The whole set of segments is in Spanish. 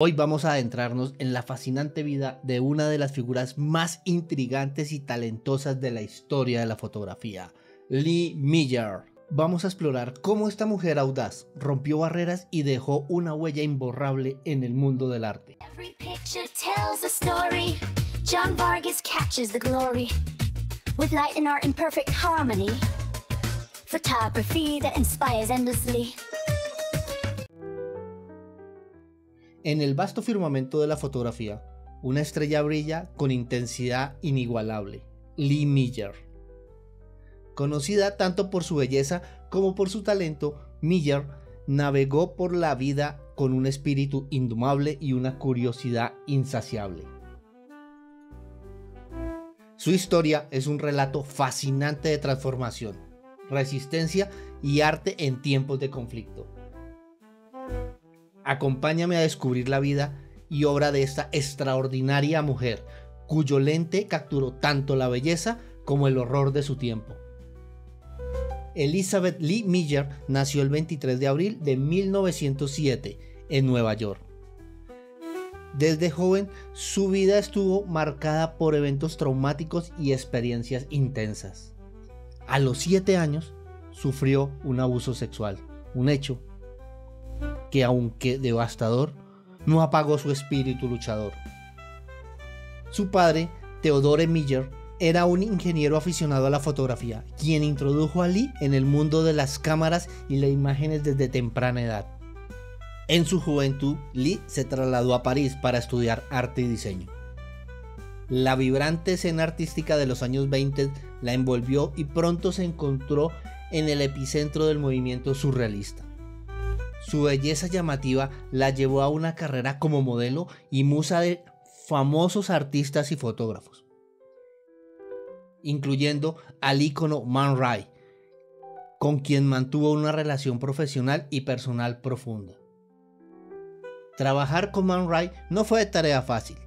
Hoy vamos a adentrarnos en la fascinante vida de una de las figuras más intrigantes y talentosas de la historia de la fotografía, Lee Miller. Vamos a explorar cómo esta mujer audaz rompió barreras y dejó una huella imborrable en el mundo del arte. Every picture tells a story. John Vargas captures the glory with light and art in perfect harmony. Photography that inspires endlessly. En el vasto firmamento de la fotografía, una estrella brilla con intensidad inigualable, Lee Miller. Conocida tanto por su belleza como por su talento, Miller navegó por la vida con un espíritu indomable y una curiosidad insaciable. Su historia es un relato fascinante de transformación, resistencia y arte en tiempos de conflicto. Acompáñame a descubrir la vida y obra de esta extraordinaria mujer, cuyo lente capturó tanto la belleza como el horror de su tiempo. Elizabeth Lee Miller nació el 23 de abril de 1907 en Nueva York. Desde joven, su vida estuvo marcada por eventos traumáticos y experiencias intensas. A los 7 años, sufrió un abuso sexual, un hecho que, aunque devastador, no apagó su espíritu luchador. Su padre, Theodore Miller, era un ingeniero aficionado a la fotografía, quien introdujo a Lee en el mundo de las cámaras y las imágenes desde temprana edad. En su juventud, Lee se trasladó a París para estudiar arte y diseño. La vibrante escena artística de los años 20 la envolvió y pronto se encontró en el epicentro del movimiento surrealista. Su belleza llamativa la llevó a una carrera como modelo y musa de famosos artistas y fotógrafos, incluyendo al ícono Man Ray, con quien mantuvo una relación profesional y personal profunda. Trabajar con Man Ray no fue tarea fácil.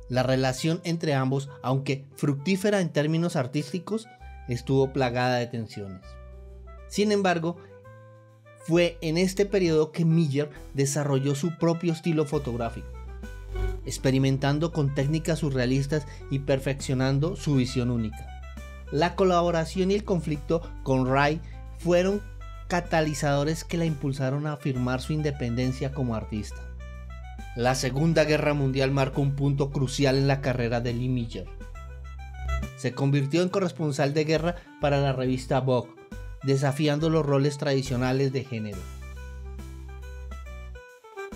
La relación entre ambos, aunque fructífera en términos artísticos, estuvo plagada de tensiones. Sin embargo, fue en este periodo que Miller desarrolló su propio estilo fotográfico, experimentando con técnicas surrealistas y perfeccionando su visión única. La colaboración y el conflicto con Ray fueron catalizadores que la impulsaron a afirmar su independencia como artista. La Segunda Guerra Mundial marcó un punto crucial en la carrera de Lee Miller. Se convirtió en corresponsal de guerra para la revista Vogue, desafiando los roles tradicionales de género.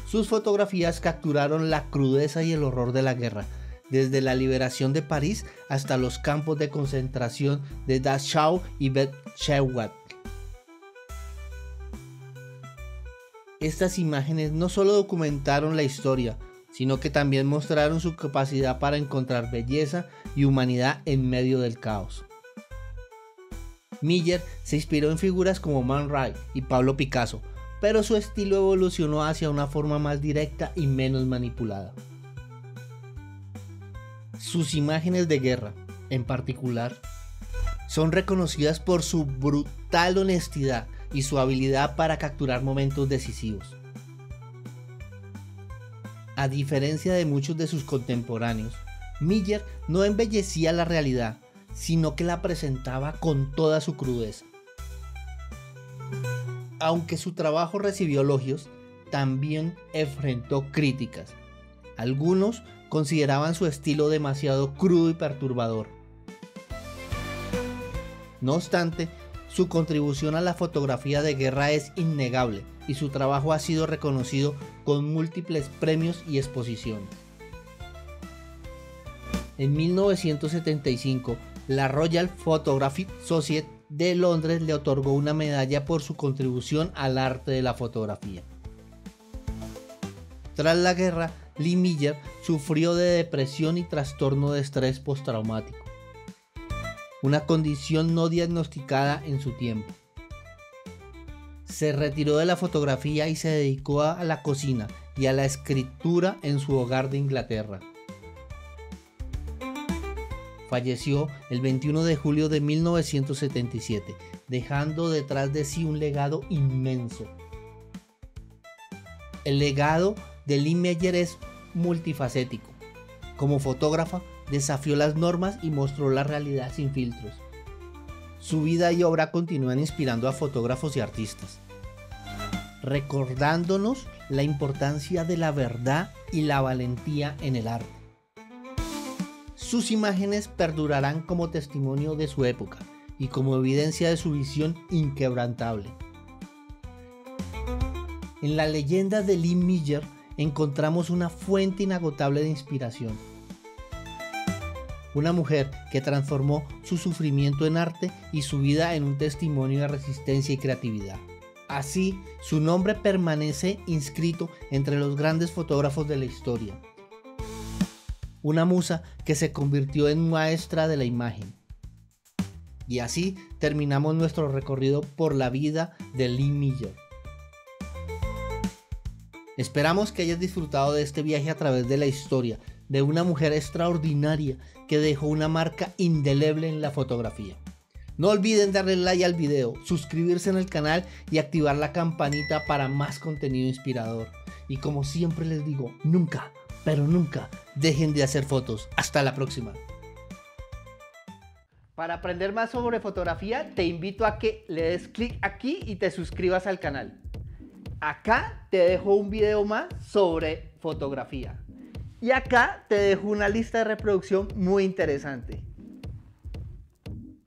Sus fotografías capturaron la crudeza y el horror de la guerra, desde la liberación de París hasta los campos de concentración de Dachau y Buchenwald. Estas imágenes no solo documentaron la historia, sino que también mostraron su capacidad para encontrar belleza y humanidad en medio del caos. Miller se inspiró en figuras como Man Ray y Pablo Picasso, pero su estilo evolucionó hacia una forma más directa y menos manipulada. Sus imágenes de guerra, en particular, son reconocidas por su brutal honestidad y su habilidad para capturar momentos decisivos. A diferencia de muchos de sus contemporáneos, Miller no embellecía la realidad, sino que la presentaba con toda su crudeza. Aunque su trabajo recibió elogios, también enfrentó críticas. Algunos consideraban su estilo demasiado crudo y perturbador. No obstante, su contribución a la fotografía de guerra es innegable y su trabajo ha sido reconocido con múltiples premios y exposiciones. En 1975, la Royal Photographic Society de Londres le otorgó una medalla por su contribución al arte de la fotografía. Tras la guerra, Lee Miller sufrió de depresión y trastorno de estrés postraumático, una condición no diagnosticada en su tiempo. Se retiró de la fotografía y se dedicó a la cocina y a la escritura en su hogar de Inglaterra. Falleció el 21 de julio de 1977, dejando detrás de sí un legado inmenso. El legado de Lee Meyer es multifacético. Como fotógrafa, desafió las normas y mostró la realidad sin filtros. Su vida y obra continúan inspirando a fotógrafos y artistas, recordándonos la importancia de la verdad y la valentía en el arte. Sus imágenes perdurarán como testimonio de su época y como evidencia de su visión inquebrantable. En la leyenda de Lee Meyer encontramos una fuente inagotable de inspiración. Una mujer que transformó su sufrimiento en arte y su vida en un testimonio de resistencia y creatividad. Así, su nombre permanece inscrito entre los grandes fotógrafos de la historia. Una musa que se convirtió en maestra de la imagen. Y así terminamos nuestro recorrido por la vida de Lee Meyer. Esperamos que hayas disfrutado de este viaje a través de la historia de una mujer extraordinaria que dejó una marca indeleble en la fotografía. No olviden darle like al video, suscribirse en el canal y activar la campanita para más contenido inspirador. Y como siempre les digo, nunca, pero nunca dejen de hacer fotos. Hasta la próxima. Para aprender más sobre fotografía, te invito a que le des clic aquí y te suscribas al canal. Acá te dejo un video más sobre fotografía. Y acá te dejo una lista de reproducción muy interesante.